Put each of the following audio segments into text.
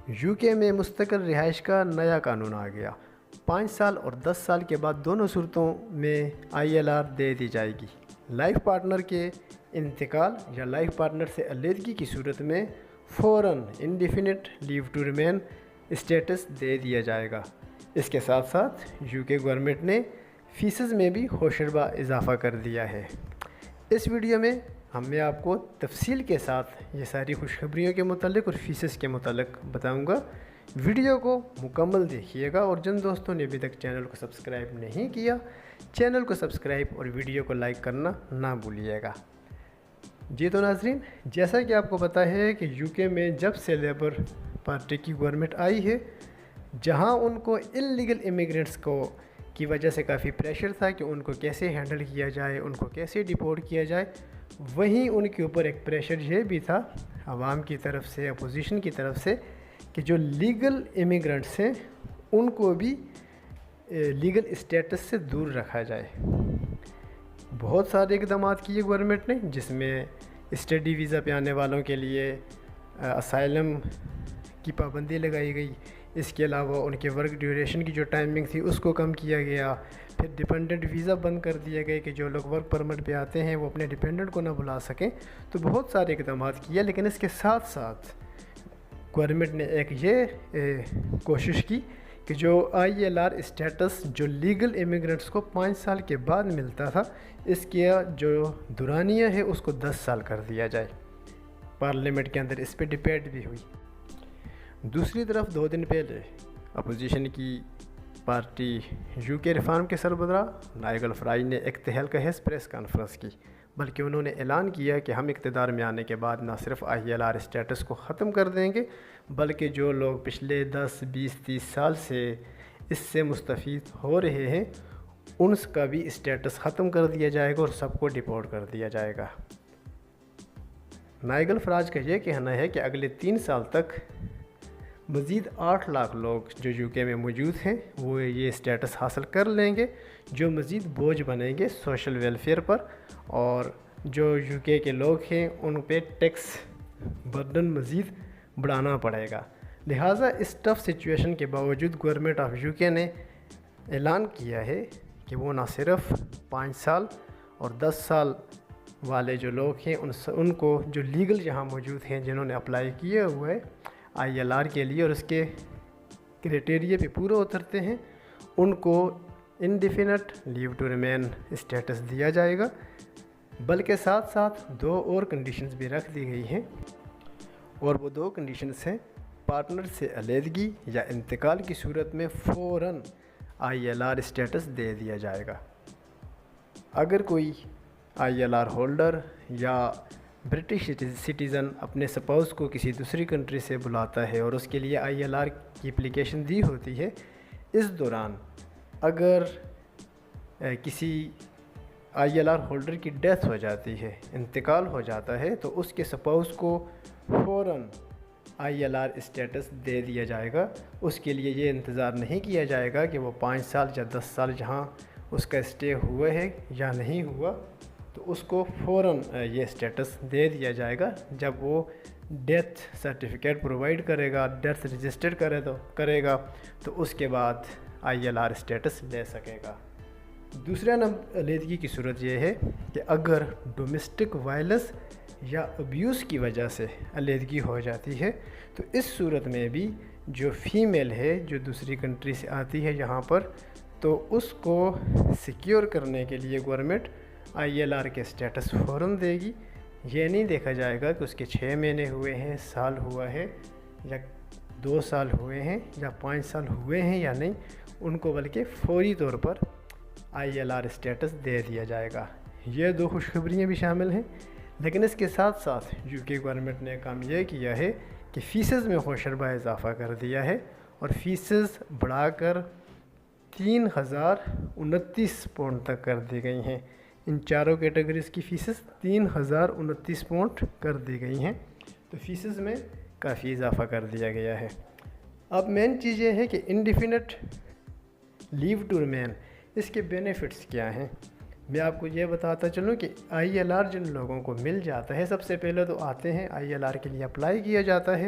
You کے میں مستقل رہائش کا نیا قانون آ گیا۔ 5 سال اور 10 سال کے بعد دونوں صورتوں میں ILR دے دی جائے گی۔ لائف پارٹنر کے انتقال یا لائف پارٹنر سے علیحدگی کی صورت میں فوراً indefinite leave to remain status دے دیا جائے گا۔ اس کے ساتھ ساتھ یو کے گورنمنٹ نے فیسز میں بھی ہوشربا اضافہ کر دیا ہے۔ اس ویڈیو میں میں آپ کو تفصیل کے ساتھ یہ ساری خوشخبریوں کے متعلق اور فیسز کے متعلق بتاؤں گا۔ ویڈیو کو مکمل دیکھیے گا، اور جن دوستوں نے ابھی تک چینل کو سبسکرائب نہیں کیا، چینل کو سبسکرائب اور ویڈیو کو لائک کرنا نہ بھولیے گا۔ جی تو ناظرین، جیسا کہ آپ کو پتہ ہے کہ یو کے میں جب سے لیبر پارٹی کی گورنمنٹ آئی ہے، جہاں ان کو انلیگل امیگرینٹس کی وجہ سے کافی پریشر تھا کہ ان کو کیسے ہینڈل کیا جائے، ان کو کیسے ڈیپورٹ کیا جائے، وہیں ان کے اوپر ایک پریشر یہ بھی تھا عوام کی طرف سے، اپوزیشن کی طرف سے، کہ جو لیگل امیگرینٹس ہیں ان کو بھی لیگل اسٹیٹس سے دور رکھا جائے۔ بہت سارے اقدامات کیے گورنمنٹ نے، جس میں اسٹڈی ویزا پہ آنے والوں کے لیے اسائلم کی پابندی لگائی گئی۔ اس کے علاوہ ان کے ورک ڈیوریشن کی جو ٹائمنگ تھی اس کو کم کیا گیا۔ پھر ڈیپینڈنٹ ویزا بند کر دیا گئے کہ جو لوگ ورک پرمٹ پہ آتے ہیں وہ اپنے ڈیپینڈنٹ کو نہ بلا سکیں۔ تو بہت سارے اقدامات کیا، لیکن اس کے ساتھ ساتھ گورنمنٹ نے ایک یہ کوشش کی کہ جو ILR اسٹیٹس جو لیگل امیگرینٹس کو 5 سال کے بعد ملتا تھا، اس کی جو دورانیہ ہے اس کو 10 سال کر دیا جائے۔ پارلیمنٹ کے اندر اس پہ ڈبیٹ بھی ہوئی۔ دوسری طرف 2 دن پہلے اپوزیشن کی پارٹی یو کے ریفارم کے سربراہ نائیگل فرائیج نے ایک تہلکہ پریس کانفرنس کی، بلکہ انہوں نے اعلان کیا کہ ہم اقتدار میں آنے کے بعد نہ صرف ILR اسٹیٹس کو ختم کر دیں گے، بلکہ جو لوگ پچھلے 10، 20، 30 سال سے اس سے مستفید ہو رہے ہیں ان کا بھی اسٹیٹس ختم کر دیا جائے گا اور سب کو ڈیپورٹ کر دیا جائے گا۔ نائیگل فرائیج کا یہ کہنا ہے کہ اگلے 3 سال تک مزید 8 لاکھ لوگ جو یو کے میں موجود ہیں وہ یہ اسٹیٹس حاصل کر لیں گے، جو مزید بوجھ بنیں گے سوشل ویلفیئر پر، اور جو یو کے لوگ ہیں ان پہ ٹیکس برڈن مزید بڑھانا پڑے گا۔ لہٰذا اس ٹف سچویشن کے باوجود گورنمنٹ آف یو کے نے اعلان کیا ہے کہ وہ نہ صرف 5 سال اور 10 سال والے جو لوگ ہیں ان کو جو لیگل یہاں موجود ہیں، جنہوں نے اپلائی کیے ہوئے ILR کے لیے اور اس کے کرائٹیریا پہ پورے اترتے ہیں، ان کو indefinite leave to remain status دیا جائے گا، بلکہ ساتھ ساتھ 2 اور کنڈیشنز بھی رکھ دی گئی ہیں، اور وہ 2 کنڈیشنز ہیں: پارٹنر سے علیحدگی یا انتقال کی صورت میں فوراً ILR اسٹیٹس دے دیا جائے گا۔ اگر کوئی ILR ہولڈر یا برٹش سٹیزن اپنے سپاؤس کو کسی دوسری کنٹری سے بلاتا ہے اور اس کے لیے ILR کی اپلیکیشن دی ہوتی ہے، اس دوران اگر کسی ILR ہولڈر کی ڈیتھ ہو جاتی ہے، انتقال ہو جاتا ہے، تو اس کے سپاؤس کو فوراً ILR اسٹیٹس دے دیا جائے گا۔ اس کے لیے یہ انتظار نہیں کیا جائے گا کہ وہ 5 سال یا 10 سال جہاں اس کا اسٹے ہوا ہے یا نہیں ہوا، تو اس کو فوراً یہ اسٹیٹس دے دیا جائے گا۔ جب وہ ڈیتھ سرٹیفکیٹ پرووائڈ کرے گا، ڈیتھ رجسٹر کرے گا، تو اس کے بعد ILR اسٹیٹس لے سکے گا۔ دوسرا علیحدگی کی صورت یہ ہے کہ اگر ڈومیسٹک وائلنس یا ابیوز کی وجہ سے علیحدگی ہو جاتی ہے، تو اس صورت میں بھی جو فیمیل ہے جو دوسری کنٹری سے آتی ہے یہاں پر، تو اس کو سیکیور کرنے کے لیے گورنمنٹ ILR کے اسٹیٹس فوراً دے گی۔ یہ نہیں دیکھا جائے گا کہ اس کے 6 مہینے ہوئے ہیں، سال ہوا ہے، یا 2 سال ہوئے ہیں، یا 5 سال ہوئے ہیں یا نہیں، ان کو بلکہ فوری طور پر ILR اسٹیٹس دے دیا جائے گا۔ یہ 2 خوشخبریاں بھی شامل ہیں، لیکن اس کے ساتھ ساتھ یو کے گورنمنٹ نے کام یہ کیا ہے کہ فیسز میں ہوشربا اضافہ کر دیا ہے، اور فیسز بڑھا کر 3029 پاؤنڈ تک کر دی گئی ہیں۔ ان چاروں کیٹیگریز کی فیسز 3029 پاؤنڈ کر دی گئی ہیں، تو فیسز میں کافی اضافہ کر دیا گیا ہے۔ اب مین چیز یہ ہے کہ انڈیفینٹ لیو ٹو ریمین، اس کے بینیفٹس کیا ہیں۔ میں آپ کو یہ بتاتا چلوں کہ ILR جن لوگوں کو مل جاتا ہے، سب سے پہلے تو آتے ہیں ILR کے لیے اپلائی کیا جاتا ہے،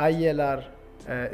ILR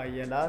ILR